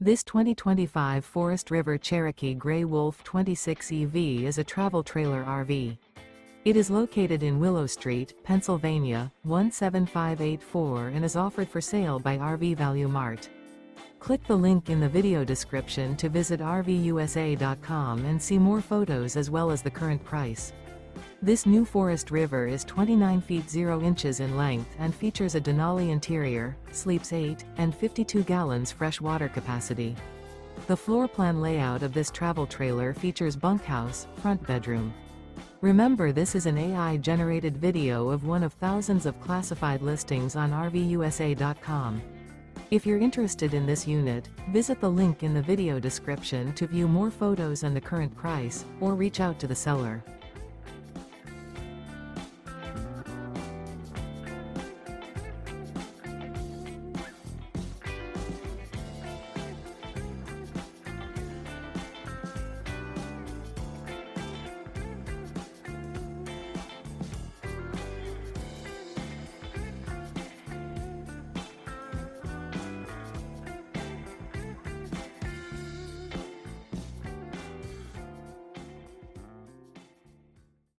This 2025 Forest River Cherokee Grey Wolf 26 EV is a travel trailer RV. It is located in Willow Street, Pennsylvania, 17584 and is offered for sale by RV Value Mart. Click the link in the video description to visit RVUSA.com and see more photos as well as the current price. This new Forest River is 29 feet 0 inches in length and features a Denali interior, sleeps 8, and 52 gallons fresh water capacity. The floor plan layout of this travel trailer features bunkhouse, front bedroom. Remember, this is an AI-generated video of one of thousands of classified listings on RVUSA.com. If you're interested in this unit, visit the link in the video description to view more photos and the current price, or reach out to the seller.